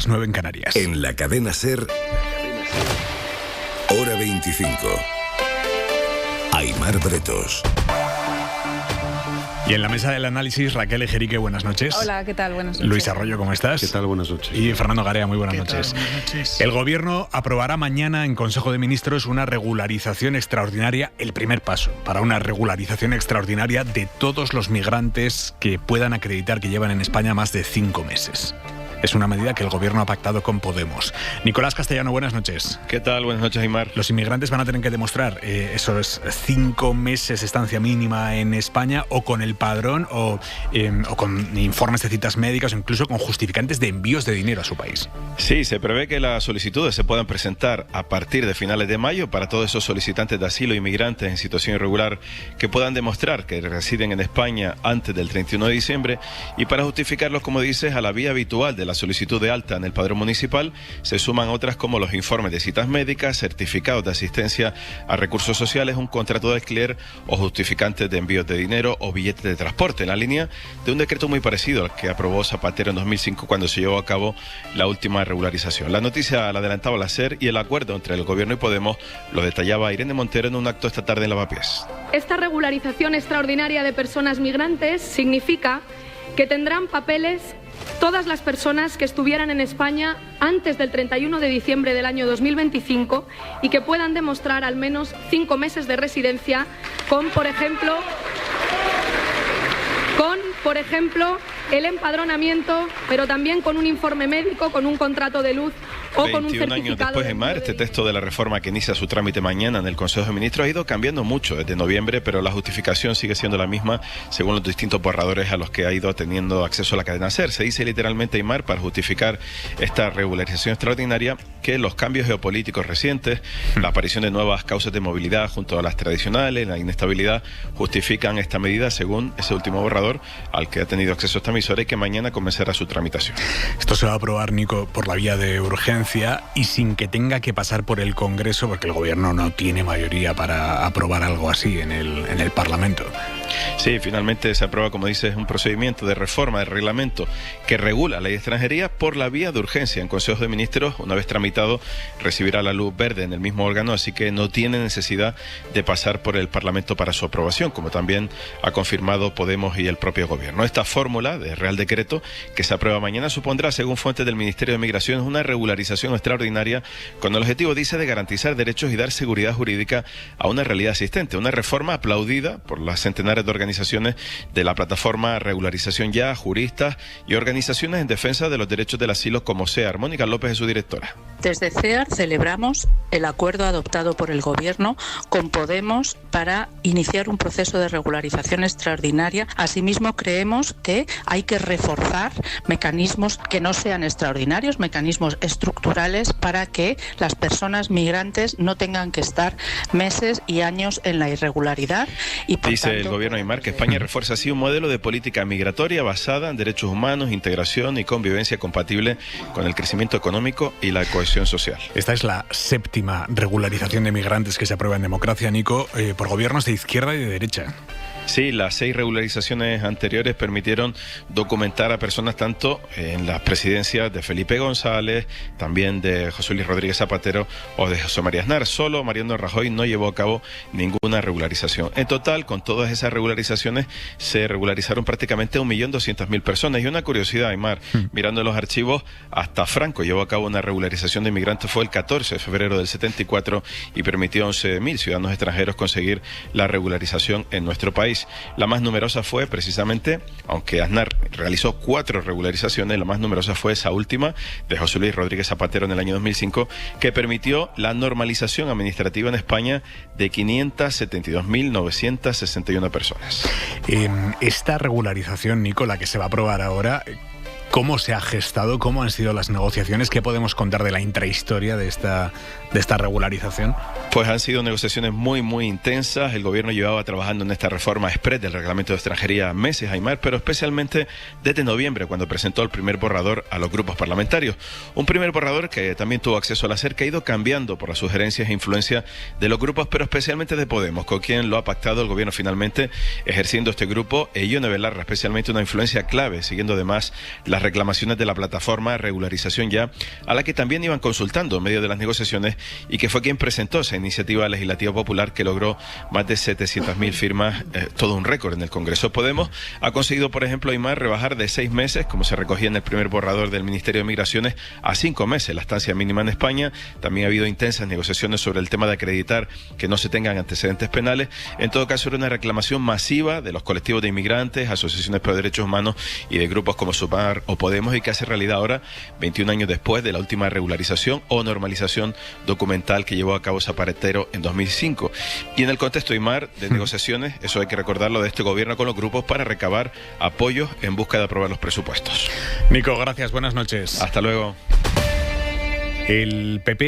las 9 en Canarias. En la cadena SER, Hora 25. Aimar Bretos. Y en la mesa del análisis, Raquel Ejerique, buenas noches. Hola, ¿qué tal? Buenas noches. Luis Arroyo, ¿cómo estás? ¿Qué tal? Buenas noches. Y Fernando Garea, muy buenas noches. Buenas noches. El Gobierno aprobará mañana en Consejo de Ministros una regularización extraordinaria, el primer paso para una regularización extraordinaria de todos los migrantes que puedan acreditar que llevan en España más de 5 meses. Es una medida que el Gobierno ha pactado con Podemos. Nicolás Castellano, buenas noches. ¿Qué tal? Buenas noches, Aimar. Los inmigrantes van a tener que demostrar esos 5 meses estancia mínima en España, o con el padrón, o con informes de citas médicas, o incluso con justificantes de envíos de dinero a su país. Sí, se prevé que las solicitudes se puedan presentar a partir de finales de mayo para todos esos solicitantes de asilo e inmigrantes en situación irregular que puedan demostrar que residen en España antes del 31 de diciembre y para justificarlos, como dices, a la vía habitual de la solicitud de alta en el padrón municipal se suman otras como los informes de citas médicas, certificados de asistencia a recursos sociales, un contrato de alquiler o justificantes de envíos de dinero o billetes de transporte, en la línea de un decreto muy parecido al que aprobó Zapatero en 2005 cuando se llevó a cabo la última regularización. La noticia la adelantaba la SER y el acuerdo entre el Gobierno y Podemos lo detallaba Irene Montero en un acto esta tarde en Lavapiés. Esta regularización extraordinaria de personas migrantes significa que tendrán papeles todas las personas que estuvieran en España antes del 31 de diciembre del año 2025 y que puedan demostrar al menos 5 meses de residencia con, por ejemplo, el empadronamiento, pero también con un informe médico, con un contrato de luz o con un certificado. 21 años después, Aimar, este texto de la reforma que inicia su trámite mañana en el Consejo de Ministros ha ido cambiando mucho desde noviembre, pero la justificación sigue siendo la misma según los distintos borradores a los que ha ido teniendo acceso a la cadena SER. Se dice literalmente, Aimar, para justificar esta regularización extraordinaria, que los cambios geopolíticos recientes, la aparición de nuevas causas de movilidad junto a las tradicionales, la inestabilidad, justifican esta medida según ese último borrador al que ha tenido acceso esta emisora y que mañana comenzará su tramitación. Esto se va a aprobar, Nico, por la vía de urgencia y sin que tenga que pasar por el Congreso, porque el Gobierno no tiene mayoría para aprobar algo así en el Parlamento. Sí, finalmente se aprueba, como dices, un procedimiento de reforma del reglamento que regula la ley de extranjería por la vía de urgencia en Consejo de Ministros. Una vez tramitado, recibirá la luz verde en el mismo órgano, así que no tiene necesidad de pasar por el Parlamento para su aprobación, como también ha confirmado Podemos y el propio Gobierno. Esta fórmula de Real Decreto que se aprueba mañana supondrá, según fuentes del Ministerio de Migraciones, una regularización extraordinaria con el objetivo, dice, de garantizar derechos y dar seguridad jurídica a una realidad existente. Una reforma aplaudida por las centenares de organizaciones de la plataforma Regularización Ya, juristas y organizaciones en defensa de los derechos del asilo como CEAR. Mónica López es su directora. Desde CEAR celebramos el acuerdo adoptado por el Gobierno con Podemos para iniciar un proceso de regularización extraordinaria. Asimismo, creemos que hay que reforzar mecanismos que no sean extraordinarios, mecanismos estructurales para que las personas migrantes no tengan que estar meses y años en la irregularidad. Y por Dice tanto, el Gobierno de Aimar que España refuerza así un modelo de política migratoria basada en derechos humanos, integración y convivencia compatible con el crecimiento económico y la cohesión social. Esta es la 7ª regularización de migrantes que se aprueba en democracia, Nico, por gobiernos de izquierda y de derecha. Sí, las 6 regularizaciones anteriores permitieron documentar a personas tanto en las presidencias de Felipe González, también de José Luis Rodríguez Zapatero o de José María Aznar. Solo Mariano Rajoy no llevó a cabo ninguna regularización. En total, con todas esas regularizaciones, se regularizaron prácticamente 1.200.000 personas. Y una curiosidad, Aimar, mirando los archivos, hasta Franco llevó a cabo una regularización de inmigrantes, fue el 14 de febrero del 74 y permitió a 11.000 ciudadanos extranjeros conseguir la regularización en nuestro país. La más numerosa fue precisamente, aunque Aznar realizó 4 regularizaciones, la más numerosa fue esa última de José Luis Rodríguez Zapatero en el año 2005, que permitió la normalización administrativa en España de 572.961 personas. Esta regularización, Nico, la que se va a aprobar ahora, ¿cómo se ha gestado? ¿Cómo han sido las negociaciones? ¿Qué podemos contar de la intrahistoria de esta regularización? Pues han sido negociaciones muy, muy intensas. El Gobierno llevaba trabajando en esta reforma exprés del Reglamento de Extranjería meses, Aimar, pero especialmente desde noviembre, cuando presentó el primer borrador a los grupos parlamentarios. Un primer borrador que también tuvo acceso a la SER, que ha ido cambiando por las sugerencias e influencia de los grupos, pero especialmente de Podemos, con quien lo ha pactado el Gobierno finalmente, ejerciendo este grupo, Ione Belarra, especialmente una influencia clave, siguiendo además las las reclamaciones de la plataforma Regularización Ya, a la que también iban consultando en medio de las negociaciones y que fue quien presentó esa iniciativa legislativa popular que logró más de 700.000 firmas, todo un récord en el Congreso. Podemos ha conseguido, por ejemplo, Aymar, rebajar de 6 meses, como se recogía en el primer borrador del Ministerio de Migraciones, a 5 meses la estancia mínima en España. También ha habido intensas negociaciones sobre el tema de acreditar que no se tengan antecedentes penales. En todo caso, era una reclamación masiva de los colectivos de inmigrantes, asociaciones pro derechos humanos y de grupos como Sumar o Podemos, y que hace realidad ahora, 21 años después de la última regularización o normalización documental que llevó a cabo Zapatero en 2005. Y en el contexto, Aymar, de negociaciones, eso hay que recordarlo, de este gobierno con los grupos para recabar apoyos en busca de aprobar los presupuestos. Nico, gracias, buenas noches. Hasta luego. El PP